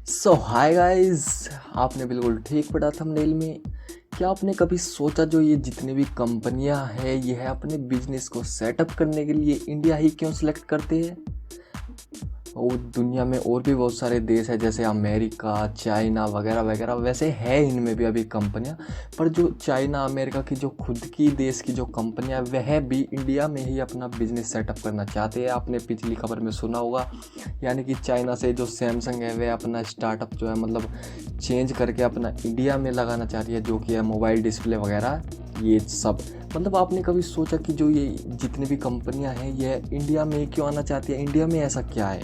सो hi guys, आपने बिल्कुल ठीक पढ़ा थंबनेल में। क्या आपने कभी सोचा जो ये जितनी भी कंपनियां हैं ये है अपने बिजनेस को सेटअप करने के लिए इंडिया ही क्यों सिलेक्ट करते हैं? और दुनिया में और भी बहुत सारे देश है जैसे अमेरिका, चाइना वगैरह वगैरह। वैसे है इनमें भी अभी कंपनियां, पर जो चाइना अमेरिका की जो खुद की देश की जो कंपनियां वह भी इंडिया में ही अपना बिजनेस सेटअप करना चाहते हैं। आपने पिछली खबर में सुना होगा, यानी कि चाइना से जो सैमसंग है वह अपना स्टार्टअप जो है मतलब चेंज करके अपना इंडिया में लगाना चाह रही है, जो कि है मोबाइल डिस्प्ले वगैरह ये सब। मतलब आपने कभी सोचा कि जो ये जितनी भी कंपनियां हैं ये इंडिया में क्यों आना चाहती है? इंडिया में ऐसा क्या है?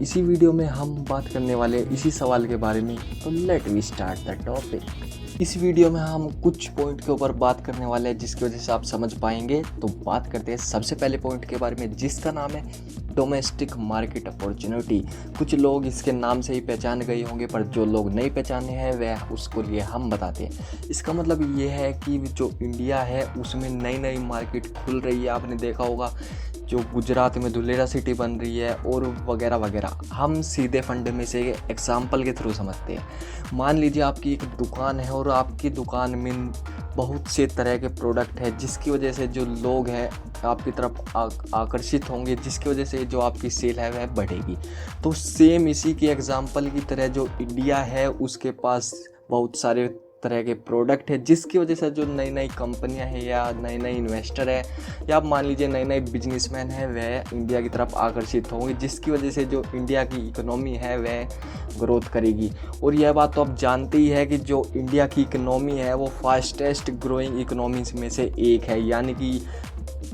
इसी वीडियो में हम बात करने वाले हैं इसी सवाल के बारे में। तो let we start the topic. इस वीडियो में हम कुछ पॉइंट के ऊपर बात करने वाले हैं जिसकी वजह से आप समझ पाएंगे। तो बात करते हैं सबसे पहले पॉइंट के बारे में जिसका नाम है डोमेस्टिक मार्केट अपॉर्चुनिटी। कुछ लोग इसके नाम से ही पहचान गए होंगे, पर जो लोग नहीं पहचाने हैं वह उसको लिए हम बताते हैं। इसका मतलब ये है कि जो इंडिया है उसमें नई नई मार्केट खुल रही है। आपने देखा होगा जो गुजरात में धुलेरा सिटी बन रही है और वगैरह वगैरह। हम सीधे फंड में से एग्जाम्पल के थ्रू समझते हैं। मान लीजिए आपकी एक दुकान है और आपकी दुकान में बहुत से तरह के प्रोडक्ट है जिसकी वजह से जो लोग हैं आपकी तरफ आकर्षित होंगे, जिसकी वजह से जो आपकी सेल है वह बढ़ेगी। तो सेम इसी के एग्जाम्पल की तरह जो इंडिया है उसके पास बहुत सारे तरह के प्रोडक्ट है जिसकी वजह से जो नई नई कंपनियां हैं या नए नए इन्वेस्टर है या आप मान लीजिए नए नए बिजनेसमैन हैं वह इंडिया की तरफ आकर्षित होंगे, जिसकी वजह से जो इंडिया की इकोनॉमी है वह ग्रोथ करेगी। और यह बात तो आप जानते ही है कि जो इंडिया की इकोनॉमी है वो फास्टेस्ट ग्रोइंग इकोनॉमीज में से एक है, यानी कि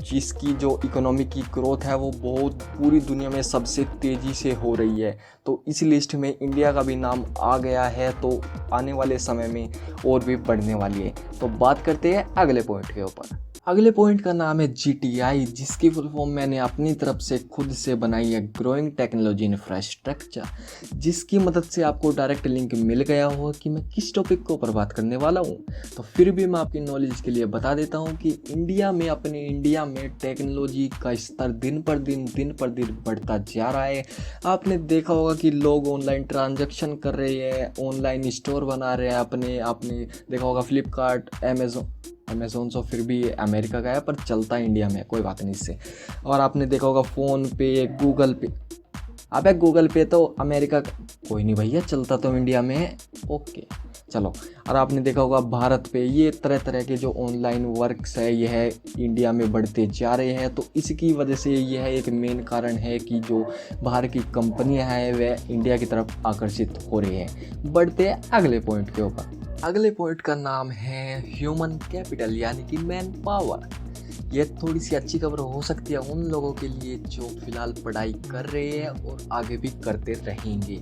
जिसकी जो इकोनॉमी की ग्रोथ है वो बहुत पूरी दुनिया में सबसे तेज़ी से हो रही है। तो इस लिस्ट में इंडिया का भी नाम आ गया है, तो आने वाले समय में और भी बढ़ने वाली है। तो बात करते हैं अगले पॉइंट के ऊपर। अगले पॉइंट का नाम है GTI, जिसकी फुल फॉर्म मैंने अपनी तरफ से खुद से बनाई है, ग्रोइंग टेक्नोलॉजी इंफ्रास्ट्रक्चर, जिसकी मदद से आपको डायरेक्ट लिंक मिल गया होगा कि मैं किस टॉपिक के ऊपर बात करने वाला हूँ। तो फिर भी मैं आपकी नॉलेज के लिए बता देता हूँ कि अपने इंडिया में टेक्नोलॉजी का स्तर दिन पर दिन बढ़ता जा रहा है। आपने देखा होगा कि लोग ऑनलाइन ट्रांजैक्शन कर रहे हैं, ऑनलाइन स्टोर बना रहे हैं आपने देखा होगा फ्लिपकार्ट, अमेज़ोन सो फिर भी अमेरिका का है पर चलता इंडिया में, कोई बात नहीं इससे। और आपने देखा होगा फ़ोन पे, गूगल पे। अबे गूगल पे तो अमेरिका का, कोई नहीं भैया चलता तो इंडिया में है। ओके चलो। और आपने देखा होगा भारत पे। ये तरह तरह के जो ऑनलाइन वर्क्स है यह इंडिया में बढ़ते जा रहे हैं। तो इसकी वजह से यह एक मेन कारण है कि जो बाहर की कंपनियां हैं वह इंडिया की तरफ आकर्षित हो रही हैं। बढ़ते हैं अगले पॉइंट के ऊपर। अगले पॉइंट का नाम है ह्यूमन कैपिटल, यानी कि मैन पावर। ये थोड़ी सी अच्छी खबर हो सकती है उन लोगों के लिए जो फिलहाल पढ़ाई कर रहे हैं और आगे भी करते रहेंगे।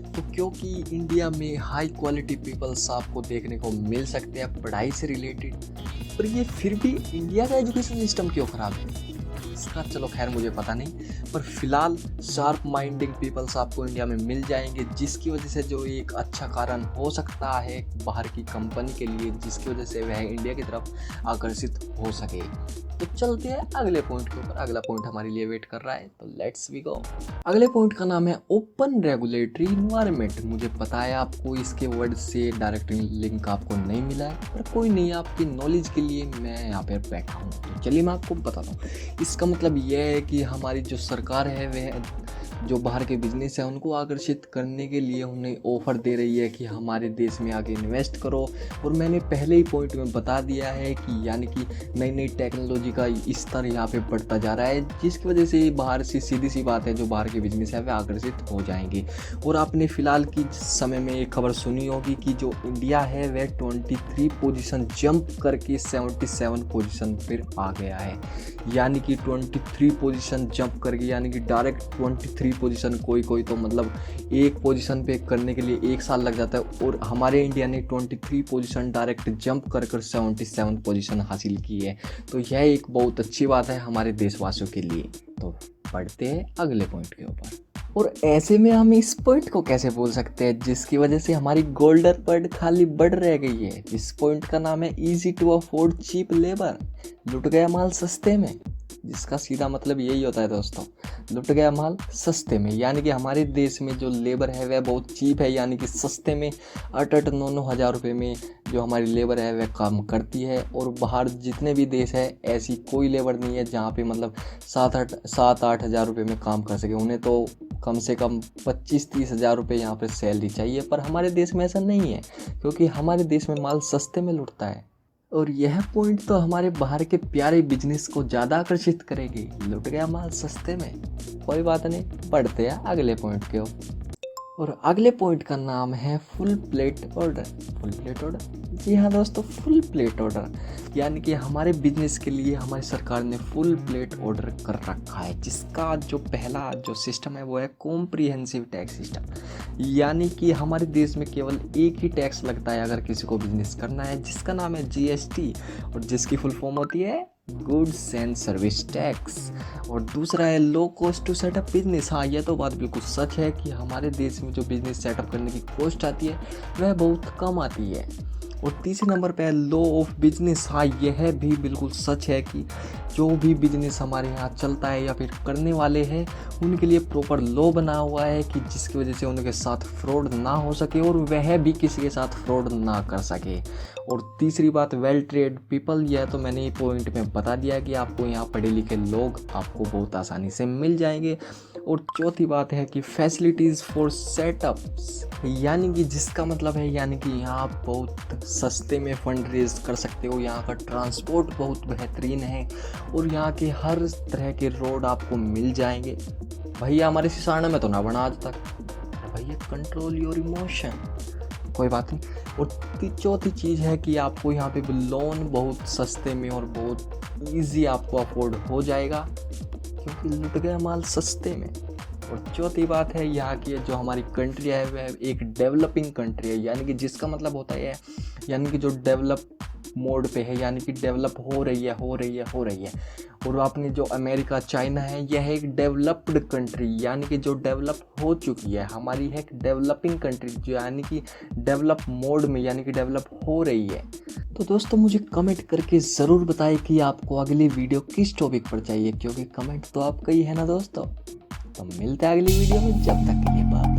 तो क्योंकि इंडिया में हाई क्वालिटी पीपल्स आपको देखने को मिल सकते हैं पढ़ाई से रिलेटेड, पर ये फिर भी इंडिया का एजुकेशन सिस्टम क्यों ख़राब है इसका चलो खैर मुझे पता नहीं, पर फिलहाल शार्प माइंडिंग पीपल्स आपको इंडिया में मिल जाएंगे, जिसकी वजह से जो एक अच्छा कारण हो सकता है बाहर की कंपनी के लिए, जिसकी वजह से वह इंडिया की तरफ आकर्षित हो सके। तो चलते हैं अगले पॉइंट के ऊपर। अगला पॉइंट हमारे लिए वेट कर रहा है, तो लेट्स वी गो। अगले पॉइंट का नाम है ओपन रेगुलेटरी इन्वायरमेंट। मुझे पता है आपको इसके वर्ड से डायरेक्ट लिंक आपको नहीं मिला है, पर कोई नहीं, आपकी नॉलेज के लिए मैं यहाँ पर बैठा हूँ। तो चलिए मैं आपको बताता हूँ। इसका मतलब यह है कि हमारी जो सरकार है वह जो बाहर के बिजनेस है उनको आकर्षित करने के लिए उन्हें ऑफ़र दे रही है कि हमारे देश में आगे इन्वेस्ट करो। और मैंने पहले ही पॉइंट में बता दिया है कि यानी कि नई नई टेक्नोलॉजी का स्तर यहाँ पे बढ़ता जा रहा है, जिसकी वजह से बाहर से सीधी सी बात है जो बाहर के बिजनेस है वे आकर्षित हो जाएंगे। और आपने फ़िलहाल की समय में एक खबर सुनी होगी कि जो इंडिया है वह 23 पोजीशन जंप करके 77 पोजीशन पर आ गया है। यानी कि 23 पोजीशन जंप करके, यानी कि डायरेक्ट 23 पोजीशन। कोई तो मतलब एक पोजीशन पे करने के लिए 1 साल लग जाता है, और हमारे इंडिया ने 23 पोजीशन डायरेक्ट जंप कर 77 पोजीशन हासिल की है। तो यह एक बहुत अच्छी बात है हमारे देशवासियों के लिए। तो बढ़ते हैं अगले पॉइंट के ऊपर। और ऐसे में हम इस पॉइंट को कैसे बोल सकते हैं जिसकी वजह से हमारी गोल्डन पॉइंट खाली बढ़ रह गई है। इस पॉइंट का नाम है easy to afford cheap labour. लुट गया माल सस्ते में। जिसका सीधा मतलब यही होता है दोस्तों, लुट गया माल सस्ते में। यानी कि हमारे देश में जो लेबर है वह बहुत चीप है, यानी कि सस्ते में 8-9 हज़ार रुपये में जो हमारी लेबर है वह काम करती है। और बाहर जितने भी देश है ऐसी कोई लेबर नहीं है जहाँ पे मतलब 7-8 हज़ार रुपये में काम कर सके। उन्हें तो कम से कम 25-30 हज़ार रुपये यहाँ पर सैलरी चाहिए, पर हमारे देश में ऐसा नहीं है, क्योंकि हमारे देश में माल सस्ते में लुटता है। और यह पॉइंट तो हमारे बाहर के प्यारे बिजनेस को ज़्यादा आकर्षित करेगी, लुट गया माल सस्ते में। कोई बात नहीं, बढ़ते हैं अगले पॉइंट की ओर। और अगले पॉइंट का नाम है full plate order. Full plate order, जी हाँ दोस्तों, फुल प्लेट ऑर्डर यानी कि हमारे बिजनेस के लिए हमारी सरकार ने फुल प्लेट ऑर्डर कर रखा है, जिसका जो पहला जो सिस्टम है वो है कॉम्प्रिहेंसिव टैक्स सिस्टम। यानी कि हमारे देश में केवल एक ही टैक्स लगता है अगर किसी को बिजनेस करना है, जिसका नाम है जीएसटी, और जिसकी फुल फॉर्म होती है गुड्स एंड सर्विस टैक्स। और दूसरा है low cost to set up business. हाँ, यह तो बात बिल्कुल सच है कि हमारे देश में जो बिजनेस सेटअप करने की कॉस्ट आती है वह बहुत कम आती है। और तीसरे नंबर पे है लॉ ऑफ बिजनेस। हाँ, यह भी बिल्कुल सच है कि जो भी बिजनेस हमारे यहाँ चलता है या फिर करने वाले हैं उनके लिए प्रॉपर लॉ बना हुआ है कि जिसकी वजह से उनके साथ फ्रॉड ना हो सके और वह भी किसी के साथ फ्रॉड ना कर सके। और तीसरी बात, वेल ट्रेड पीपल, यह तो मैंने पॉइंट में बता दिया कि आपको यहाँ पढ़े लिखे लोग आपको बहुत आसानी से मिल जाएंगे। और चौथी बात है कि फैसिलिटीज़ फॉर सेटअप्स, यानी कि जिसका मतलब है यानी कि यहाँ आप बहुत सस्ते में फंड रेज कर सकते हो। यहाँ का ट्रांसपोर्ट बहुत बेहतरीन है और यहाँ के हर तरह के रोड आपको मिल जाएंगे। भैया हमारे सिसाना में तो ना बना आज तक, भैया कंट्रोल योर इमोशन, कोई बात नहीं। और चौथी चीज़ है कि आपको यहाँ पे लोन बहुत सस्ते में और बहुत इजी आपको अफोर्ड हो जाएगा, क्योंकि लुट गया माल सस्ते में। और चौथी बात है यहाँ की जो हमारी कंट्री है वह एक डेवलपिंग कंट्री है, यानी कि जिसका मतलब होता है यानी कि जो डेवलप मोड पे है, यानी कि डेवलप हो रही है। और आपने जो अमेरिका चाइना है यह एक डेवलप्ड कंट्री यानी कि जो डेवलप हो चुकी है। हमारी है एक डेवलपिंग कंट्री जो यानी कि डेवलप मोड में यानी कि डेवलप हो रही है। तो दोस्तों मुझे कमेंट करके ज़रूर बताएं कि आपको अगली वीडियो किस टॉपिक पर चाहिए, क्योंकि कमेंट तो आपका ही है ना दोस्तों। तो मिलते हैं अगली वीडियो में, जब तक के लिए बाय।